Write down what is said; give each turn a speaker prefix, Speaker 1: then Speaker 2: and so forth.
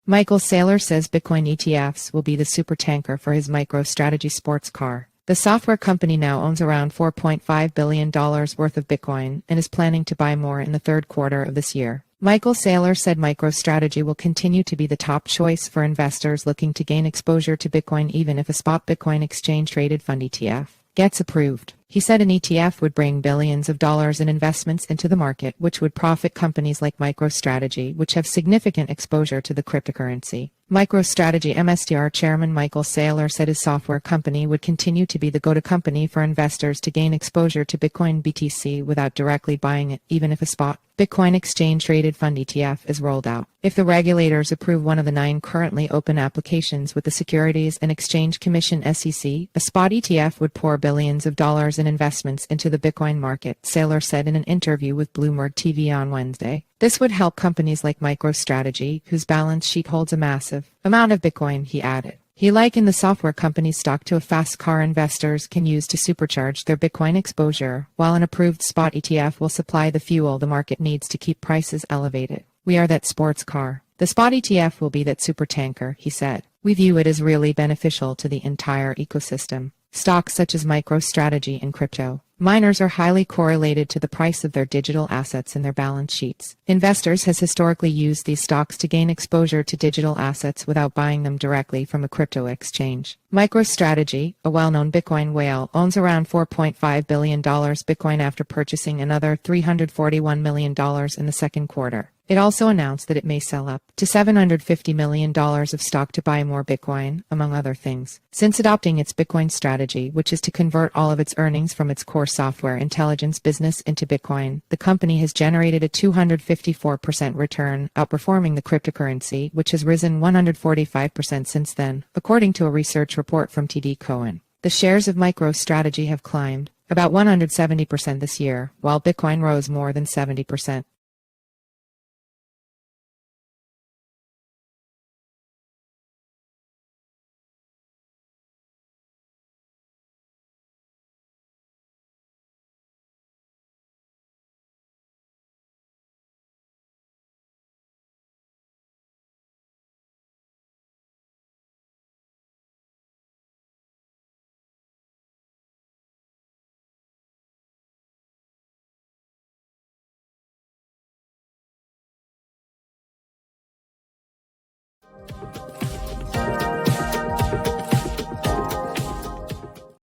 Speaker 1: Michael Saylor says Bitcoin ETFs will be the supertanker for his MicroStrategy sports car. The software company now owns around $4.5 billion worth of Bitcoin and is planning to buy more in the third quarter of this year. Michael Saylor said MicroStrategy will continue to be the top choice for investors looking to gain exposure to Bitcoin even if a spot Bitcoin exchange-traded fund ETF gets approved. He said an ETF would bring billions of dollars in investments into the market, which would profit companies like MicroStrategy, which have significant exposure to the cryptocurrency. MicroStrategy MSTR chairman Michael Saylor said his software company would continue to be the go-to company for investors to gain exposure to Bitcoin BTC without directly buying it, even if a spot Bitcoin exchange-traded fund ETF is rolled out. If the regulators approve one of the 9 currently open applications with the Securities and Exchange Commission (SEC), a spot ETF would pour billions of dollars in investments into the Bitcoin market, Saylor said in an interview with Bloomberg TV on Wednesday. This would help companies like MicroStrategy, whose balance sheet holds a massive amount of Bitcoin, he added. He likened the software company's stock to a fast car investors can use to supercharge their Bitcoin exposure, while an approved spot ETF will supply the fuel the market needs to keep prices elevated. We are that sports car. The spot ETF will be that supertanker, he said. We view it as really beneficial to the entire ecosystem. Stocks such as MicroStrategy and crypto miners are highly correlated to the price of their digital assets in their balance sheets. Investors has historically used these stocks to gain exposure to digital assets without buying them directly from a crypto exchange. MicroStrategy, a well-known Bitcoin whale, owns around $4.5 billion Bitcoin after purchasing another $341 million in the second quarter. It also announced that it may sell up to $750 million of stock to buy more Bitcoin, among other things. Since adopting its Bitcoin strategy, which is to convert all of its earnings from its core software intelligence business into Bitcoin, the company has generated a 254% return, outperforming the cryptocurrency, which has risen 145% since then, according to a research report from TD Cowen. The shares of MicroStrategy have climbed about 170% this year, while Bitcoin rose more than 70%.